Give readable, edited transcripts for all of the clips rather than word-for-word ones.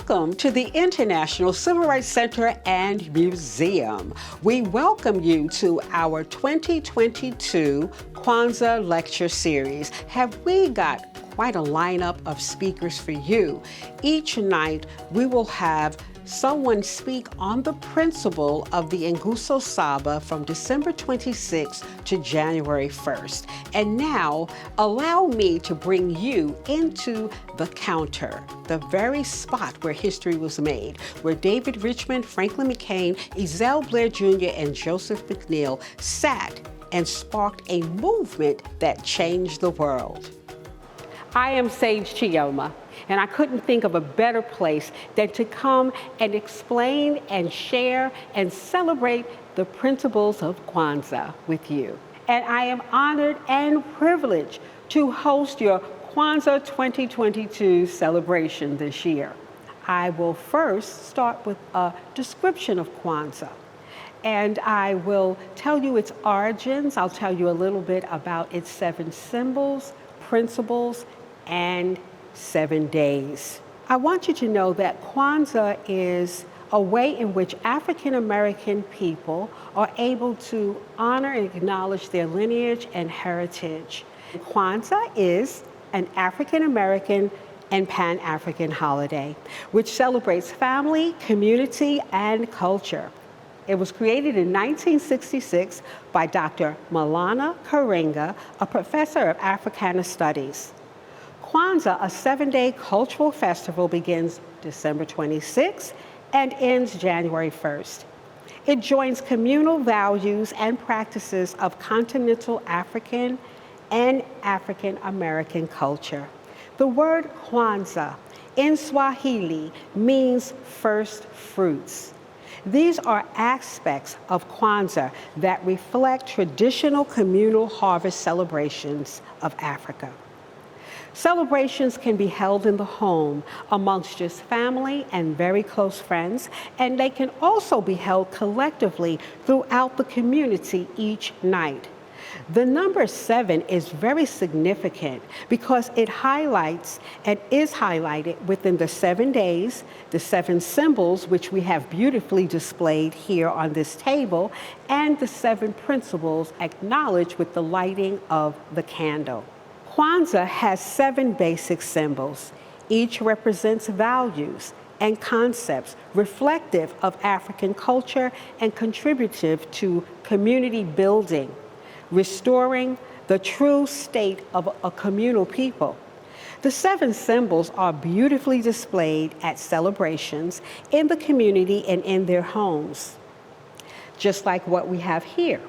Welcome to the International Civil Rights Center and Museum. We welcome you to our 2022 Kwanzaa Lecture Series. Have we got quite a lineup of speakers for you? Each night we will have someone speak on the principle of the Nguzo Saba from December 26th to January 1st. And now, allow me to bring you into the counter, the very spot where history was made, where David Richmond, Franklin McCain, Ezell Blair Jr., and Joseph McNeil sat and sparked a movement that changed the world. I am Sage Chioma, and I couldn't think of a better place than to come and explain and share and celebrate the principles of Kwanzaa with you. And I am honored and privileged to host your Kwanzaa 2022 celebration this year. I will first start with a description of Kwanzaa. And I will tell you its origins. I'll tell you a little bit about its 7 symbols, principles, and 7 days. I want you to know that Kwanzaa is a way in which African American people are able to honor and acknowledge their lineage and heritage. Kwanzaa is an African American and Pan-African holiday, which celebrates family, community, and culture. It was created in 1966 by Dr. Malana Karenga, a professor of Africana Studies. Kwanzaa, a 7-day cultural festival, begins December 26th and ends January 1st. It joins communal values and practices of continental African and African American culture. The word Kwanzaa in Swahili means first fruits. These are aspects of Kwanzaa that reflect traditional communal harvest celebrations of Africa. Celebrations can be held in the home amongst just family and very close friends, and they can also be held collectively throughout the community each night. The number 7 is very significant because it highlights and is highlighted within the 7 days, the 7 symbols, which we have beautifully displayed here on this table, and the 7 principles acknowledged with the lighting of the candle. Kwanzaa has 7 basic symbols. Each represents values and concepts reflective of African culture and contributive to community building, restoring the true state of a communal people. The 7 symbols are beautifully displayed at celebrations in the community and in their homes, just like what we have here.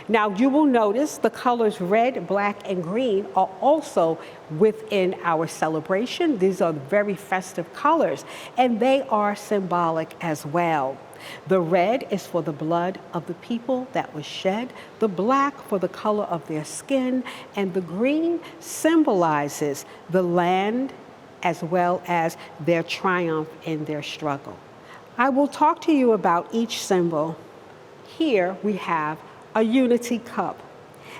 Now, you will notice the colors red, black, and green are also within our celebration. These are very festive colors, and they are symbolic as well. The red is for the blood of the people that was shed, the black for the color of their skin, and the green symbolizes the land as well as their triumph in their struggle. I will talk to you about each symbol. Here we have a unity cup.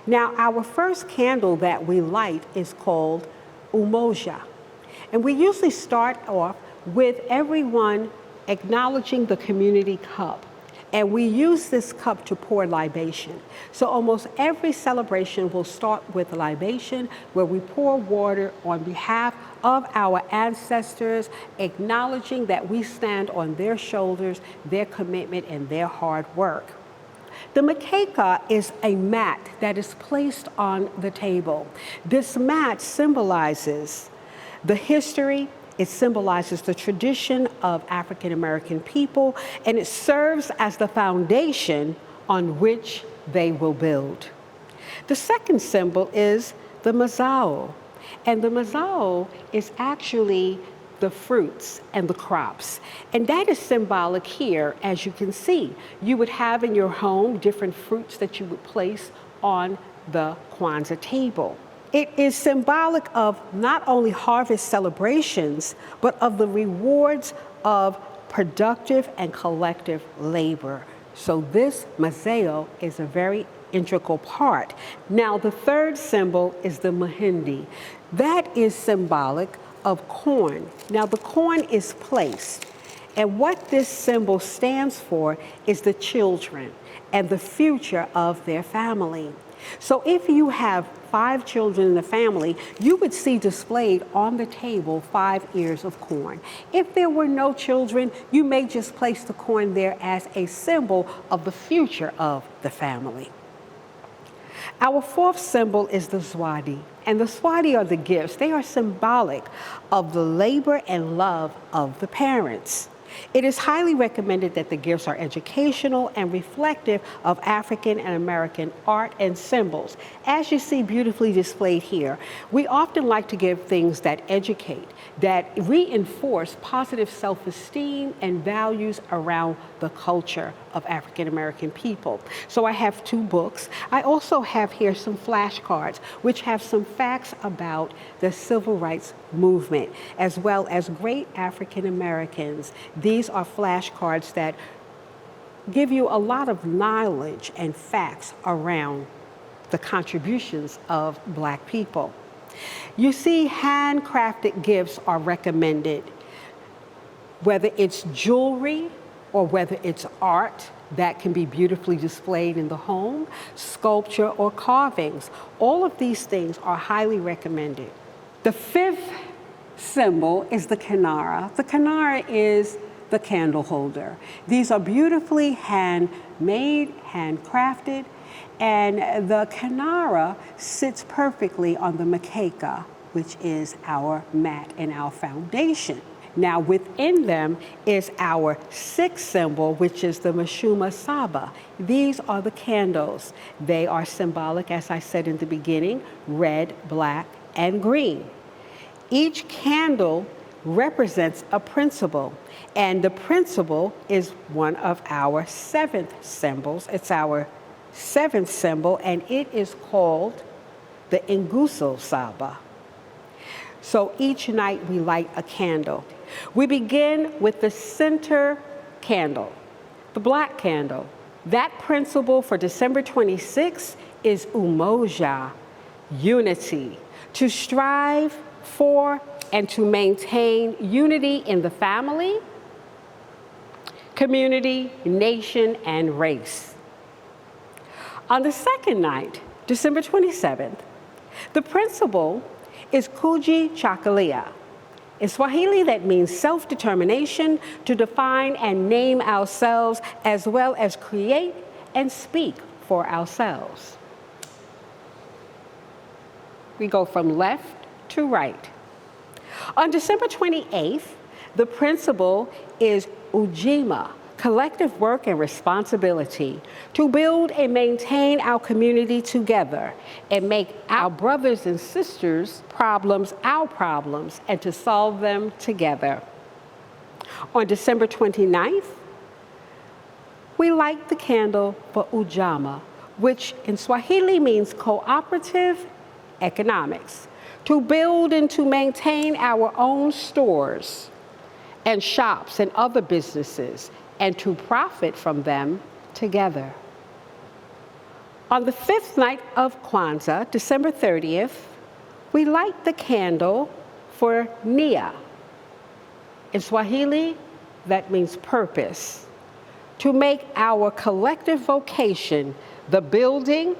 Now, our first candle that we light is called umoja. And we usually start off with everyone acknowledging the community cup. And we use this cup to pour libation. So almost every celebration will start with libation, where we pour water on behalf of our ancestors, acknowledging that we stand on their shoulders, their commitment, and their hard work. The makeka is a mat that is placed on the table. This mat symbolizes the history, it symbolizes the tradition of African American people, and it serves as the foundation on which they will build. The second symbol is the mazao, and the mazao is actually the fruits and the crops. And that is symbolic here, as you can see. You would have in your home different fruits that you would place on the Kwanzaa table. It is symbolic of not only harvest celebrations, but of the rewards of productive and collective labor. So this mazao is a very integral part. Now, the third symbol is the mahindi. That is symbolic of corn. Now the corn is placed, and what this symbol stands for is the children and the future of their family. So if you have 5 children in the family, you would see displayed on the table 5 ears of corn. If there were no children, you may just place the corn there as a symbol of the future of the family. Our 4th symbol is the Zwadi, and the Zwadi are the gifts. They are symbolic of the labor and love of the parents. It is highly recommended that the gifts are educational and reflective of African and American art and symbols. As you see beautifully displayed here, we often like to give things that educate, that reinforce positive self-esteem and values around the culture of African American people. So I have 2 books. I also have here some flashcards, which have some facts about the civil rights movement, as well as great African Americans. These are flashcards that give you a lot of knowledge and facts around the contributions of Black people. You see, handcrafted gifts are recommended, whether it's jewelry or whether it's art that can be beautifully displayed in the home, sculpture or carvings. All of these things are highly recommended. The 5th symbol is the kinara. The kinara is the candle holder. These are beautifully handmade, handcrafted, and the kinara sits perfectly on the makeka, which is our mat and our foundation. Now within them is our 6th symbol, which is the Mashuma Saba. These are the candles. They are symbolic, as I said in the beginning, red, black, and green. Each candle represents a principle, and the principle is one of our 7th symbols. It's our 7th symbol, and it is called the Nguso Saba. So each night we light a candle. We begin with the center candle, the black candle. That principle for December 26th is umoja, unity, to strive for and to maintain unity in the family, community, nation, and race. On the 2nd night, December 27th, the principle is kuji chakalia. In Swahili, that means self-determination to define and name ourselves, as well as create and speak for ourselves. We go from left to right. On December 28th, the principle is ujima, collective work and responsibility, to build and maintain our community together and make our brothers and sisters' problems our problems and to solve them together. On December 29th, we light the candle for Ujamaa, which in Swahili means cooperative economics, to build and to maintain our own stores and shops and other businesses, and to profit from them together. On the 5th night of Kwanzaa, December 30th, we light the candle for Nia. In Swahili, that means purpose, to make our collective vocation the building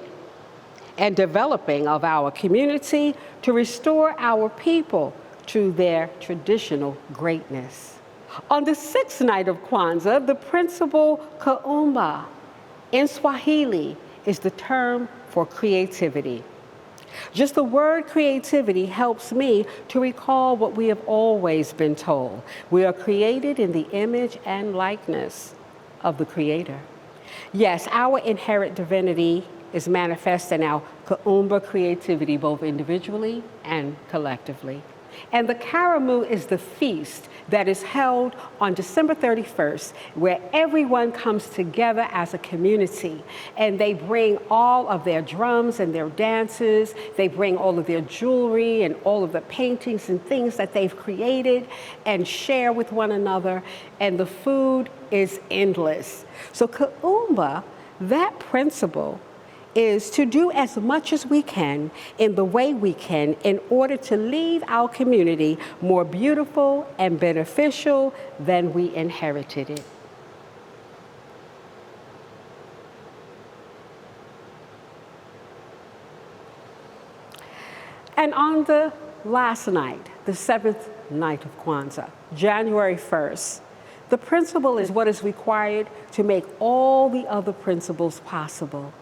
and developing of our community, to restore our people to their traditional greatness. On the 6th night of Kwanzaa, the principle Kuumba in Swahili is the term for creativity. Just the word creativity helps me to recall what we have always been told. We are created in the image and likeness of the Creator. Yes, our inherent divinity is manifest in our Kuumba creativity, both individually and collectively. And the Karamu is the feast that is held on December 31st, where everyone comes together as a community, and they bring all of their drums and their dances, they bring all of their jewelry and all of the paintings and things that they've created and share with one another, and the food is endless. So Kuumba, that principle, is to do as much as we can in the way we can in order to leave our community more beautiful and beneficial than we inherited it. And on the last night, the seventh night of Kwanzaa, January 1st, the principle is what is required to make all the other principles possible.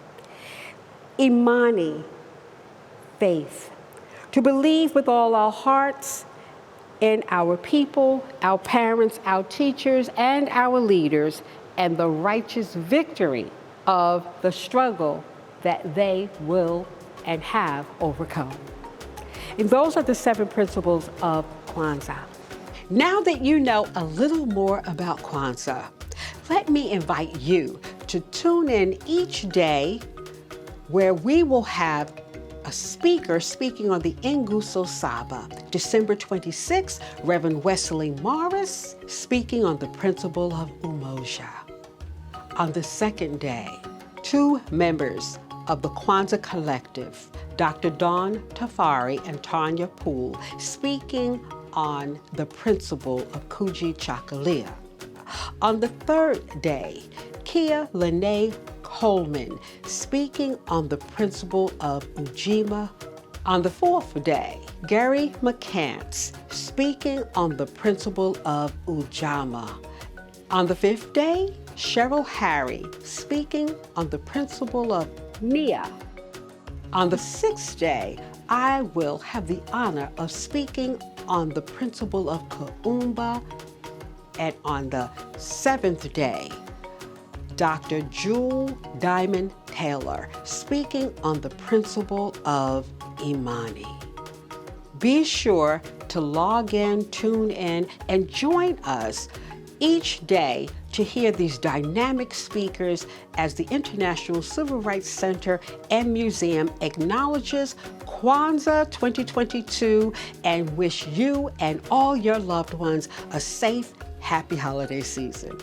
Imani, faith, to believe with all our hearts in our people, our parents, our teachers, and our leaders, and the righteous victory of the struggle that they will and have overcome. And those are the 7 principles of Kwanzaa. Now that you know a little more about Kwanzaa, let me invite you to tune in each day where we will have a speaker speaking on the Nguso Saba. December 26th, Reverend Wesley Morris speaking on the principle of Umoja. On the second day, 2 members of the Kwanzaa Collective, Dr. Dawn Tafari and Tanya Poole, speaking on the principle of Kuji Chakalia. On the third day, Kia Lene Coleman, speaking on the principle of Ujima. On the fourth day, Gary McCants, speaking on the principle of Ujama. On the fifth day, Cheryl Harry, speaking on the principle of Nia. On the sixth day, I will have the honor of speaking on the principle of Kuumba. And on the seventh day, Dr. Jewel Diamond Taylor, speaking on the principle of Imani. Be sure to log in, tune in, and join us each day to hear these dynamic speakers as the International Civil Rights Center and Museum acknowledges Kwanzaa 2022 and wish you and all your loved ones a safe, happy holiday season.